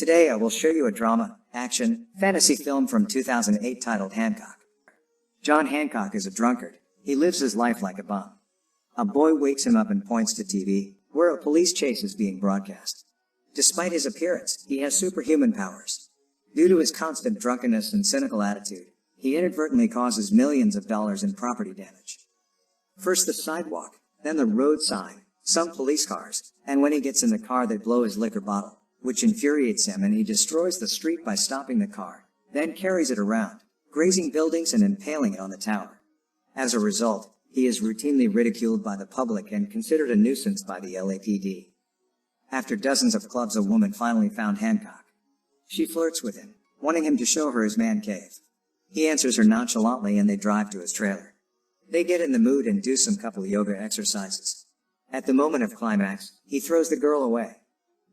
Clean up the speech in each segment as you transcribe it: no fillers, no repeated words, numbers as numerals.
Today I will show you a drama, action, fantasy film from 2008 titled Hancock. John Hancock is a drunkard. He lives his life like a bum. A boy wakes him up and points to TV, where a police chase is being broadcast. Despite his appearance, he has superhuman powers. Due to his constant drunkenness and cynical attitude, he inadvertently causes millions of dollars in property damage. First the sidewalk, then the road sign, some police cars, and when he gets in the car they blow his liquor bottle, which infuriates him, and he destroys the street by stopping the car, then carries it around, grazing buildings and impaling it on the tower. As a result, he is routinely ridiculed by the public and considered a nuisance by the LAPD. After dozens of clubs, a woman finally found Hancock. She flirts with him, wanting him to show her his man cave. He answers her nonchalantly and they drive to his trailer. They get in the mood and do some couple yoga exercises. At the moment of climax, he throws the girl away.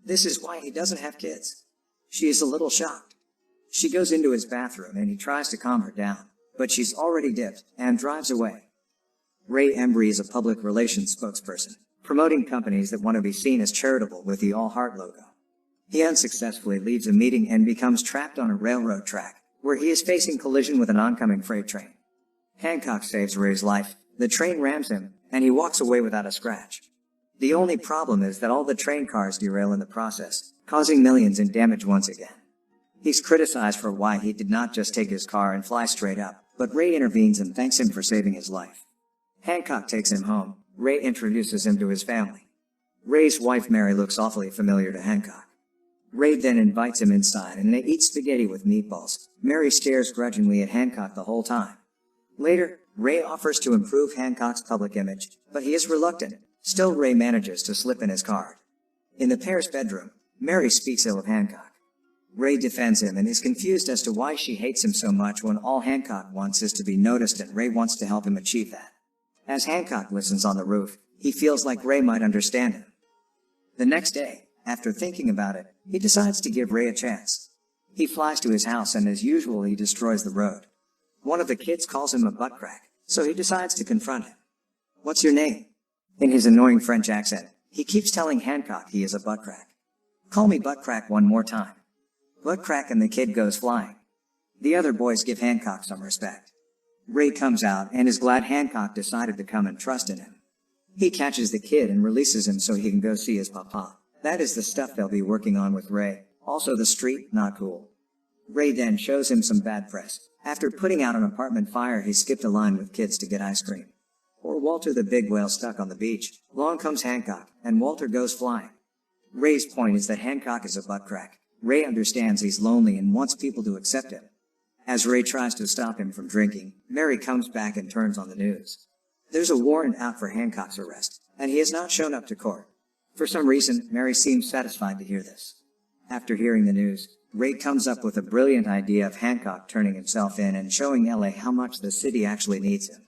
This is why he doesn't have kids. She is a little shocked. She goes into his bathroom and he tries to calm her down, but she's already dipped and drives away. Ray Embrey is a public relations spokesperson, promoting companies that want to be seen as charitable with the All Heart logo. He unsuccessfully leaves a meeting and becomes trapped on a railroad track, where he is facing collision with an oncoming freight train. Hancock saves Ray's life, the train rams him, and he walks away without a scratch. The only problem is that all the train cars derail in the process, causing millions in damage once again. He's criticized for why he did not just take his car and fly straight up, but Ray intervenes and thanks him for saving his life. Hancock takes him home. Ray introduces him to his family. Ray's wife Mary looks awfully familiar to Hancock. Ray then invites him inside and they eat spaghetti with meatballs. Mary stares grudgingly at Hancock the whole time. Later, Ray offers to improve Hancock's public image, but he is reluctant. Still, Ray manages to slip in his card. In the pair's bedroom, Mary speaks ill of Hancock. Ray defends him and is confused as to why she hates him so much when all Hancock wants is to be noticed, and Ray wants to help him achieve that. As Hancock listens on the roof, he feels like Ray might understand him. The next day, after thinking about it, he decides to give Ray a chance. He flies to his house and as usual he destroys the road. One of the kids calls him a butt crack, so he decides to confront him. "What's your name?" In his annoying French accent, he keeps telling Hancock he is a butt crack. "Call me butt crack one more time." Butt crack, and the kid goes flying. The other boys give Hancock some respect. Ray comes out and is glad Hancock decided to come and trust in him. He catches the kid and releases him so he can go see his papa. That is the stuff they'll be working on with Ray. Also the street, not cool. Ray then shows him some bad press. After putting out an apartment fire, he skipped a line with kids to get ice cream. Or Walter the big whale stuck on the beach. Along comes Hancock, and Walter goes flying. Ray's point is that Hancock is a butt crack. Ray understands he's lonely and wants people to accept him. As Ray tries to stop him from drinking, Mary comes back and turns on the news. There's a warrant out for Hancock's arrest, and he has not shown up to court. For some reason, Mary seems satisfied to hear this. After hearing the news, Ray comes up with a brilliant idea of Hancock turning himself in and showing LA how much the city actually needs him.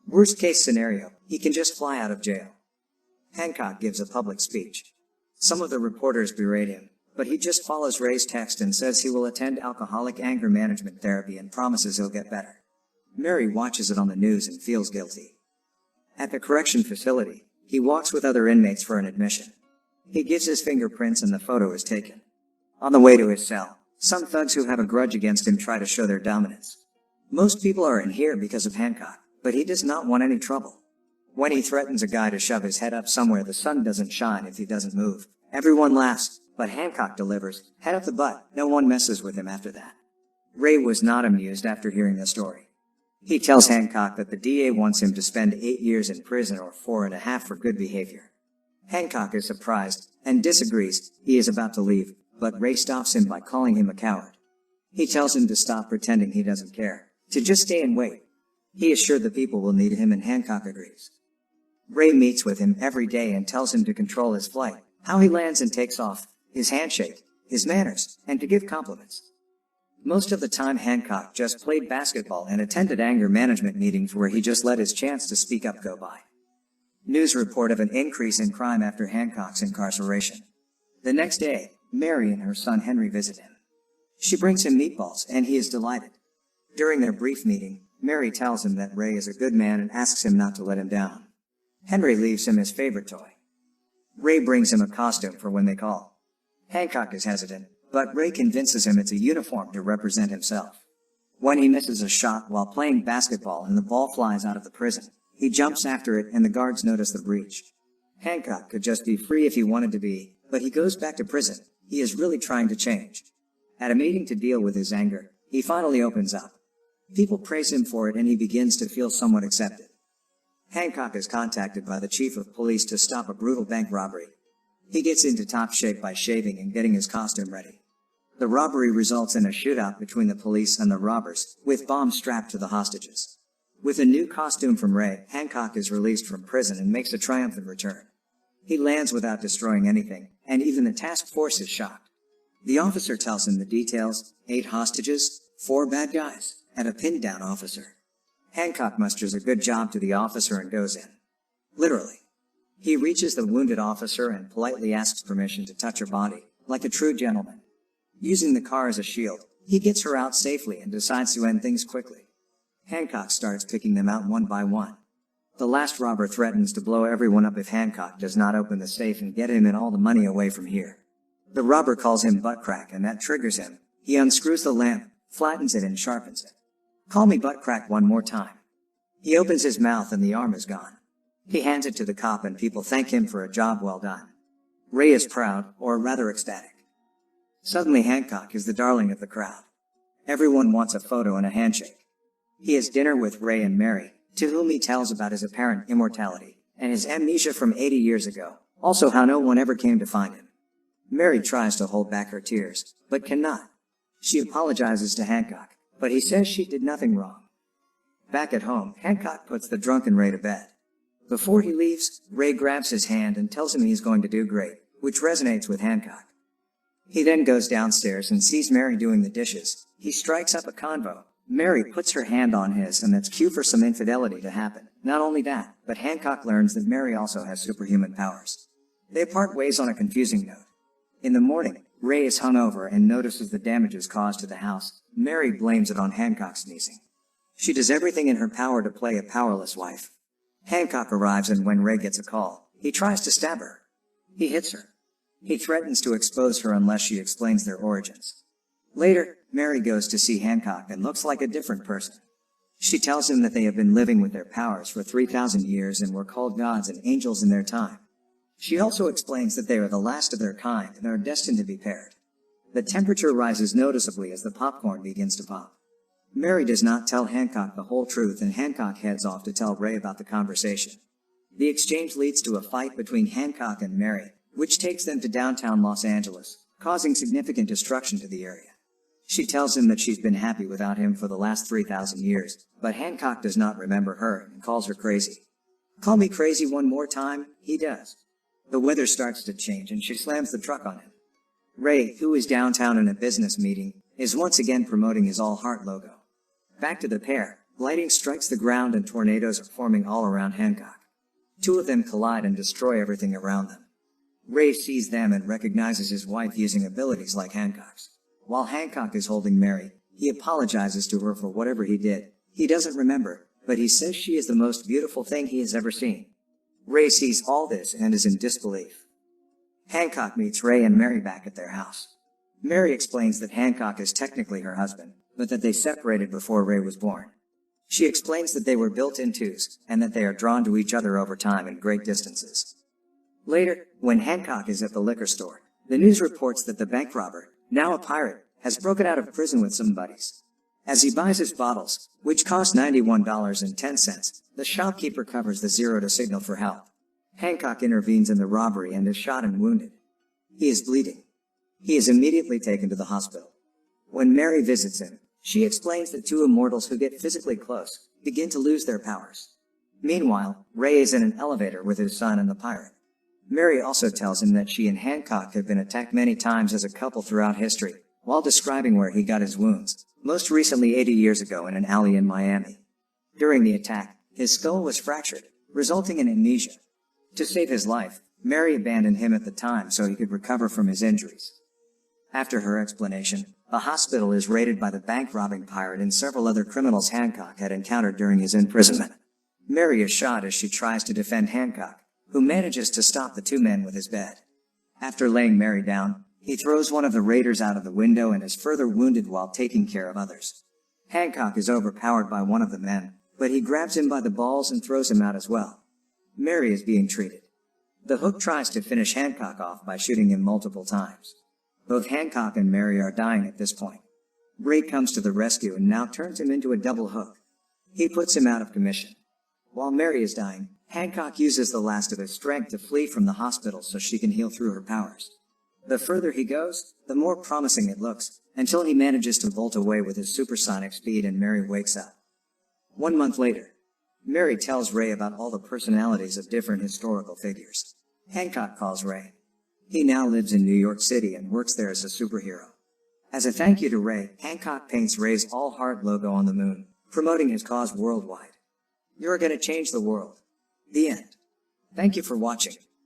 Worst case scenario, he can just fly out of jail. Hancock gives a public speech. Some of the reporters berate him, but he just follows Ray's text and says he will attend alcoholic anger management therapy and promises he'll get better. Mary watches it on the news and feels guilty. At the correction facility, he walks with other inmates for an admission. He gives his fingerprints and the photo is taken. On the way to his cell, some thugs who have a grudge against him try to show their dominance. Most people are in here because of Hancock, but he does not want any trouble. When he threatens a guy to shove his head up somewhere the sun doesn't shine if he doesn't move, everyone laughs, but Hancock delivers, head up the butt. No one messes with him after that. Ray was not amused after hearing the story. He tells Hancock that the DA wants him to spend 8 years in prison or 4.5 for good behavior. Hancock is surprised and disagrees. He is about to leave, but Ray stops him by calling him a coward. He tells him to stop pretending he doesn't care, to just stay and wait. He is sure the people will need him and Hancock agrees. Ray meets with him every day and tells him to control his flight, how he lands and takes off, his handshake, his manners, and to give compliments. Most of the time Hancock just played basketball and attended anger management meetings where he just let his chance to speak up go by. News report of an increase in crime after Hancock's incarceration. The next day, Mary and her son Henry visit him. She brings him meatballs and he is delighted. During their brief meeting, Mary tells him that Ray is a good man and asks him not to let him down. Henry leaves him his favorite toy. Ray brings him a costume for when they call. Hancock is hesitant, but Ray convinces him it's a uniform to represent himself. When he misses a shot while playing basketball and the ball flies out of the prison, he jumps after it and the guards notice the breach. Hancock could just be free if he wanted to be, but he goes back to prison. He is really trying to change. At a meeting to deal with his anger, he finally opens up. People praise him for it and he begins to feel somewhat accepted. Hancock is contacted by the chief of police to stop a brutal bank robbery. He gets into top shape by shaving and getting his costume ready. The robbery results in a shootout between the police and the robbers, with bombs strapped to the hostages. With a new costume from Ray, Hancock is released from prison and makes a triumphant return. He lands without destroying anything, and even the task force is shocked. The officer tells him the details: 8 hostages, 4 bad guys, and a pinned-down officer. Hancock musters a good job to the officer and goes in. Literally. He reaches the wounded officer and politely asks permission to touch her body, like a true gentleman. Using the car as a shield, he gets her out safely and decides to end things quickly. Hancock starts picking them out one by one. The last robber threatens to blow everyone up if Hancock does not open the safe and get him and all the money away from here. The robber calls him butt crack and that triggers him. He unscrews the lamp, flattens it and sharpens it. "Call me butt crack one more time." He opens his mouth and the arm is gone. He hands it to the cop and people thank him for a job well done. Ray is proud, or rather ecstatic. Suddenly Hancock is the darling of the crowd. Everyone wants a photo and a handshake. He has dinner with Ray and Mary, to whom he tells about his apparent immortality, and his amnesia from 80 years ago, also how no one ever came to find him. Mary tries to hold back her tears, but cannot. She apologizes to Hancock, but he says she did nothing wrong. Back at home, Hancock puts the drunken Ray to bed. Before he leaves, Ray grabs his hand and tells him he's going to do great, which resonates with Hancock. He then goes downstairs and sees Mary doing the dishes. He strikes up a convo. Mary puts her hand on his, and that's cue for some infidelity to happen. Not only that, but Hancock learns that Mary also has superhuman powers. They part ways on a confusing note. In the morning, Ray is hungover and notices the damages caused to the house. Mary blames it on Hancock sneezing. She does everything in her power to play a powerless wife. Hancock arrives and when Ray gets a call, he tries to stab her. He hits her. He threatens to expose her unless she explains their origins. Later, Mary goes to see Hancock and looks like a different person. She tells him that they have been living with their powers for 3,000 years and were called gods and angels in their time. She also explains that they are the last of their kind and are destined to be paired. The temperature rises noticeably as the popcorn begins to pop. Mary does not tell Hancock the whole truth and Hancock heads off to tell Ray about the conversation. The exchange leads to a fight between Hancock and Mary, which takes them to downtown Los Angeles, causing significant destruction to the area. She tells him that she's been happy without him for the last 3,000 years, but Hancock does not remember her and calls her crazy. "Call me crazy one more time," he does. The weather starts to change and she slams the truck on him. Ray, who is downtown in a business meeting, is once again promoting his All Heart logo. Back to the pair, lightning strikes the ground and tornadoes are forming all around Hancock. 2 of them collide and destroy everything around them. Ray sees them and recognizes his wife using abilities like Hancock's. While Hancock is holding Mary, he apologizes to her for whatever he did. He doesn't remember, but he says she is the most beautiful thing he has ever seen. Ray sees all this and is in disbelief. Hancock meets Ray and Mary back at their house. Mary explains that Hancock is technically her husband, but that they separated before Ray was born. She explains that they were built in twos, and that they are drawn to each other over time in great distances. Later, when Hancock is at the liquor store, the news reports that the bank robber, now a pirate, has broken out of prison with some buddies. As he buys his bottles, which cost $91.10, the shopkeeper covers the zero to signal for help. Hancock intervenes in the robbery and is shot and wounded. He is bleeding. He is immediately taken to the hospital. When Mary visits him, she explains that 2 immortals who get physically close begin to lose their powers. Meanwhile, Ray is in an elevator with his son and the pirate. Mary also tells him that she and Hancock have been attacked many times as a couple throughout history, while describing where he got his wounds, most recently 80 years ago in an alley in Miami. During the attack, his skull was fractured, resulting in amnesia. To save his life, Mary abandoned him at the time so he could recover from his injuries. After her explanation, the hospital is raided by the bank-robbing pirate and several other criminals Hancock had encountered during his imprisonment. Mary is shot as she tries to defend Hancock, who manages to stop the 2 men with his bed. After laying Mary down, He throws one of the raiders out of the window and is further wounded while taking care of others. Hancock is overpowered by one of the men, but he grabs him by the balls and throws him out as well. Mary is being treated. The Hook tries to finish Hancock off by shooting him multiple times. Both Hancock and Mary are dying at this point. Ray comes to the rescue and now turns him into a double hook. He puts him out of commission. While Mary is dying, Hancock uses the last of his strength to flee from the hospital so she can heal through her powers. The further he goes, the more promising it looks, until he manages to bolt away with his supersonic speed and Mary wakes up. 1 month later, Mary tells Ray about all the personalities of different historical figures. Hancock calls Ray. He now lives in New York City and works there as a superhero. As a thank you to Ray, Hancock paints Ray's All Heart logo on the moon, promoting his cause worldwide. You're gonna change the world. The end. Thank you for watching.